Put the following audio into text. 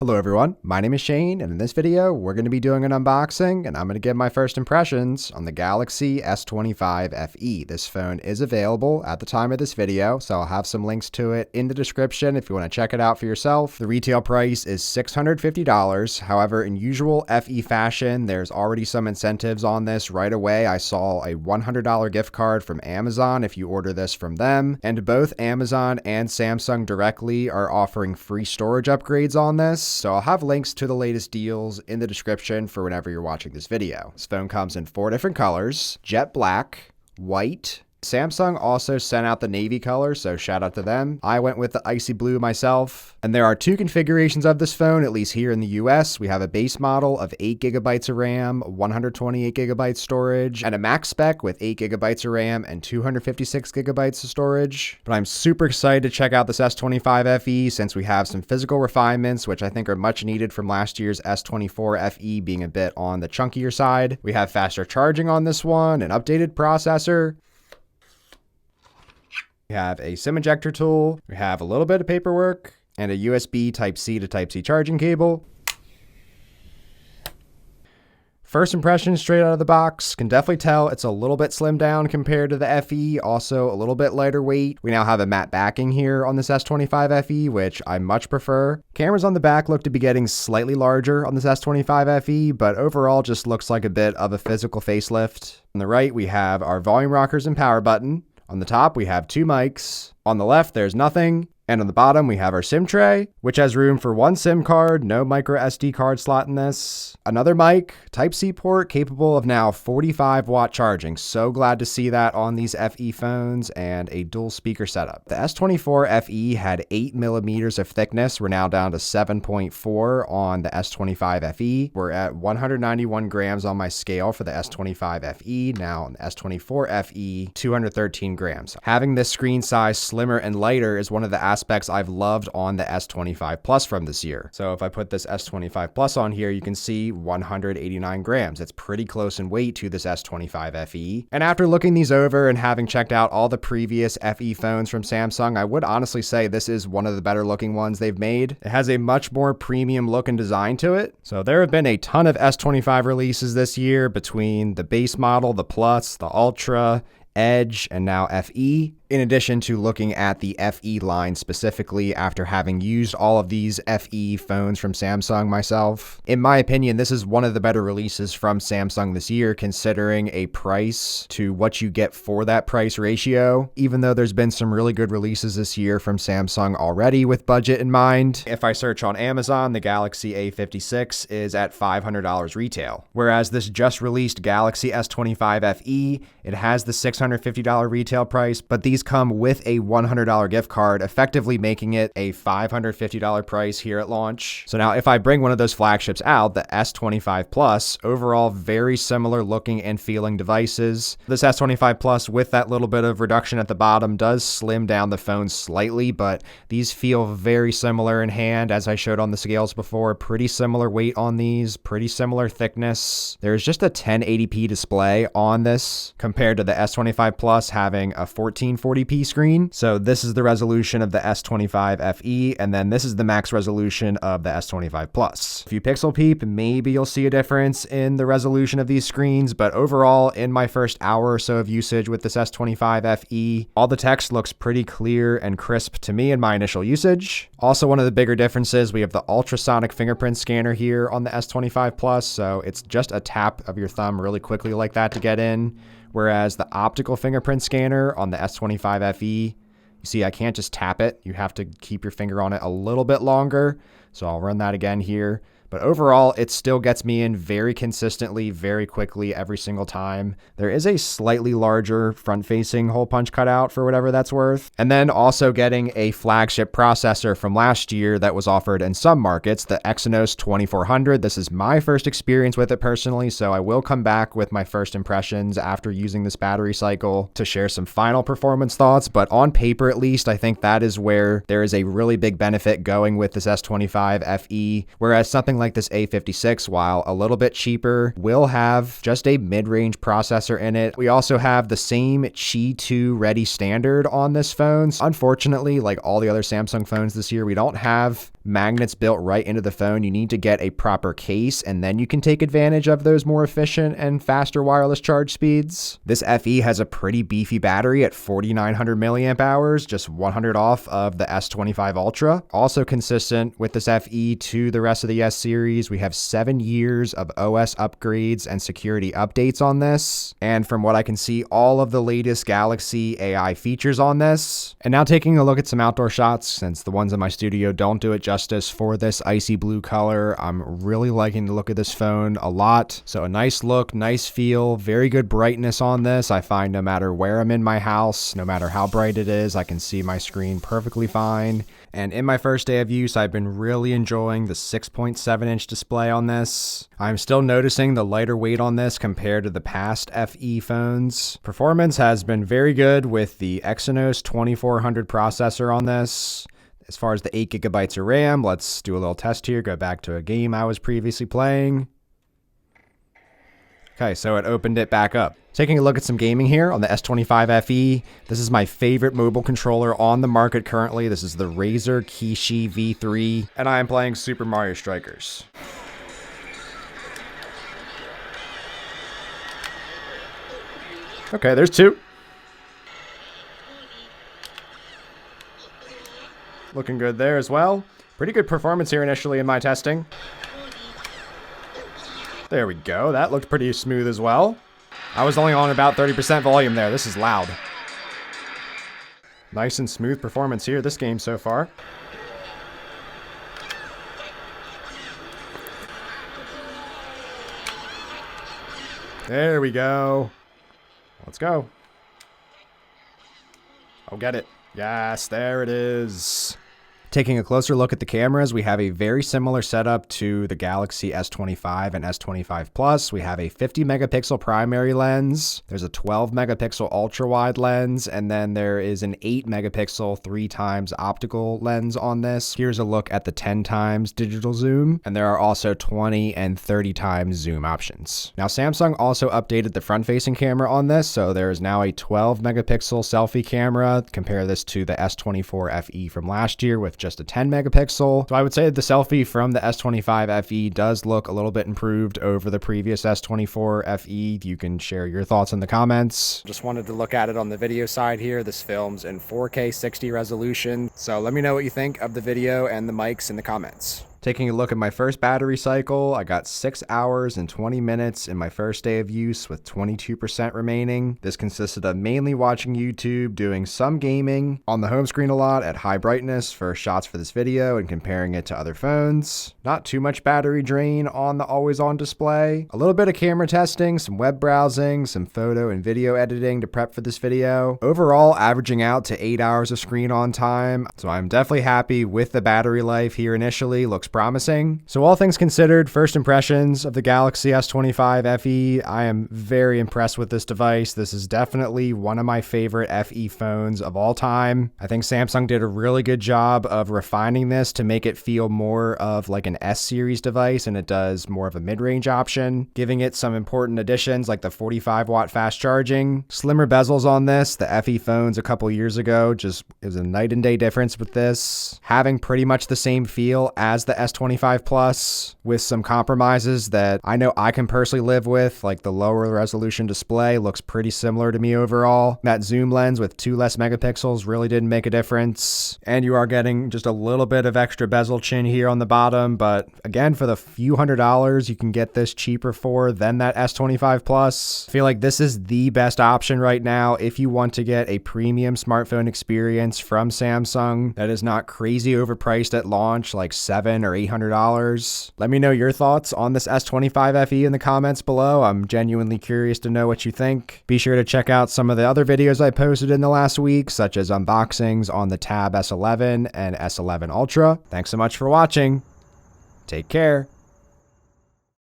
Hello everyone, my name is Shane, and in this video, we're going to be doing an unboxing, and I'm going to give my first impressions on the Galaxy S25 FE. This phone is available at the time of this video, so I'll have some links to it in the description if you want to check it out for yourself. The retail price is $650. However, in usual FE fashion, there's already some incentives on this right away. I saw a $100 gift card from Amazon if you order this from them, and both Amazon and Samsung directly are offering free storage upgrades on this. So I'll have links to the latest deals in the description for whenever you're watching this video. This phone comes in 4 different colors: jet black, white. Samsung also sent out the navy color, so shout out to them. I went with the icy blue myself. And there are 2 configurations of this phone, at least here in the US. We have a base model of 8GB of RAM, 128GB storage, and a max spec with 8GB of RAM and 256GB of storage. But I'm super excited to check out this S25 FE since we have some physical refinements, which I think are much needed from last year's S24 FE being a bit on the chunkier side. We have faster charging on this one, an updated processor. We have a SIM ejector tool, we have a little bit of paperwork, and a USB Type-C to Type-C charging cable. First impressions straight out of the box, can definitely tell it's a little bit slimmed down compared to the FE, also a little bit lighter weight. We now have a matte backing here on this S25 FE, which I much prefer. Cameras on the back look to be getting slightly larger on this S25 FE, but overall just looks like a bit of a physical facelift. On the right, we have our volume rockers and power button. On the top, we have 2 mics. On the left, there's nothing. And on the bottom, we have our SIM tray, which has room for 1 SIM card, no micro SD card slot in this. Another mic, Type-C port capable of now 45-watt charging. So glad to see that on these FE phones, and a dual speaker setup. The S24 FE had 8mm of thickness. We're now down to 7.4 on the S25 FE. We're at 191 grams on my scale for the S25 FE. Now on the S24 FE, 213 grams. Having this screen size slimmer and lighter is one of the aspects I've loved on the S25 Plus from this year. So if I put this S25 Plus on here, you can see 189 grams. It's pretty close in weight to this S25 FE. And after looking these over and having checked out all the previous FE phones from Samsung, I would honestly say this is one of the better looking ones they've made. It has a much more premium look and design to it. So there have been a ton of S25 releases this year between the base model, the Plus, the Ultra, Edge, and now FE. In addition to looking at the FE line specifically after having used all of these FE phones from Samsung myself, in my opinion, this is one of the better releases from Samsung this year, considering a price to what you get for that price ratio, even though there's been some really good releases this year from Samsung already with budget in mind. If I search on Amazon, the Galaxy A56 is at $500 retail, whereas this just released Galaxy S25 FE, it has the $650 retail price, but these come with a $100 gift card, effectively making it a $550 price here at launch. So now if I bring one of those flagships out, the S25 Plus, overall very similar looking and feeling devices. This S25 Plus with that little bit of reduction at the bottom does slim down the phone slightly, but these feel very similar in hand as I showed on the scales before. Pretty similar weight on these, pretty similar thickness. There's just a 1080p display on this compared to the S25 Plus having a 1440p screen. So this is the resolution of the S25 FE, and then this is the max resolution of the S25 Plus. If you pixel peep, maybe you'll see a difference in the resolution of these screens, but overall, in my first hour or so of usage with this S25 FE, all the text looks pretty clear and crisp to me in my initial usage. Also, one of the bigger differences, we have the ultrasonic fingerprint scanner here on the S25 Plus, so it's just a tap of your thumb really quickly like that to get in. Whereas the optical fingerprint scanner on the S25 FE, you see I can't just tap it. You have to keep your finger on it a little bit longer. So I'll run that again here. But overall, it still gets me in very consistently, very quickly every single time. There is a slightly larger front-facing hole punch cutout for whatever that's worth. And then also getting a flagship processor from last year that was offered in some markets, the Exynos 2400. This is my first experience with it personally, so I will come back with my first impressions after using this battery cycle to share some final performance thoughts. But on paper, at least, I think that is where there is a really big benefit going with this S25 FE, whereas something like this A56, while a little bit cheaper, will have just a mid-range processor in it. We also have the same Qi 2 ready standard on this phone. So unfortunately, like all the other Samsung phones this year, we don't have magnets built right into the phone. You need to get a proper case, and then you can take advantage of those more efficient and faster wireless charge speeds. This FE has a pretty beefy battery at 4,900 milliamp hours, just 100 off of the S25 Ultra. Also consistent with this FE to the rest of the S series, we have 7 years of OS upgrades and security updates on this. And from what I can see, all of the latest Galaxy AI features on this. And now taking a look at some outdoor shots, since the ones in my studio don't do it justice for this icy blue color. I'm really liking the look of this phone a lot. So a nice look, nice feel, very good brightness on this. I find no matter where I'm in my house, no matter how bright it is, I can see my screen perfectly fine. And in my first day of use, I've been really enjoying the 6.7-inch display on this. I'm still noticing the lighter weight on this compared to the past FE phones. Performance has been very good with the Exynos 2400 processor on this. As far as the 8 gigabytes of RAM, let's do a little test here. Go back to a game I was previously playing. Okay, so it opened it back up. Taking a look at some gaming here on the S25 FE. This is my favorite mobile controller on the market currently. This is the Razer Kishi V3, and I am playing Super Mario Strikers. Okay, there's 2. Looking good there as well. Pretty good performance here initially in my testing. There we go. That looked pretty smooth as well. I was only on about 30% volume there. This is loud. Nice and smooth performance here this game so far. There we go. Let's go. I'll get it. Yes, there it is. Taking a closer look at the cameras, we have a very similar setup to the Galaxy S25 and S25 Plus. We have a 50 megapixel primary lens. There's a 12 megapixel ultra wide lens, and then there is an 8 megapixel 3x optical lens on this. Here's a look at the 10x digital zoom, and there are also 20 and 30 times zoom options. Now, Samsung also updated the front facing camera on this, so there is now a 12 megapixel selfie camera. Compare this to the S24 FE from last year with just a 10 megapixel. So I would say the selfie from the S25 FE does look a little bit improved over the previous S24 FE. You can share your thoughts in the comments. Just wanted to look at it on the video side here. This films in 4K 60 resolution. So let me know what you think of the video and the mics in the comments. Taking a look at my first battery cycle, I got 6 hours and 20 minutes in my first day of use with 22% remaining. This consisted of mainly watching YouTube, doing some gaming, on the home screen a lot at high brightness for shots for this video and comparing it to other phones. Not too much battery drain on the always on display. A little bit of camera testing, some web browsing, some photo and video editing to prep for this video. Overall, averaging out to 8 hours of screen on time. So I'm definitely happy with the battery life here initially. Looks promising. So all things considered, first impressions of the Galaxy S25 FE, I am very impressed with this device. This is definitely one of my favorite FE phones of all time. I think Samsung did a really good job of refining this to make it feel more of like an S series device, and it does more of a mid-range option, giving it some important additions like the 45-watt fast charging, slimmer bezels on this. The FE phones a couple years ago, it was a night and day difference with this. Having pretty much the same feel as the S25 Plus with some compromises that I know I can personally live with, like the lower resolution display looks pretty similar to me overall. That zoom lens with 2 less megapixels really didn't make a difference. And you are getting just a little bit of extra bezel chin here on the bottom, but again, for the few $100s you can get this cheaper for than that S25 Plus. I feel like this is the best option right now if you want to get a premium smartphone experience from Samsung that is not crazy overpriced at launch, like $700 or $800. Let me know your thoughts on this S25 FE in the comments below. I'm genuinely curious to know what you think. Be sure to check out some of the other videos I posted in the last week, such as unboxings on the Tab S11 and S11 Ultra. Thanks so much for watching. Take care.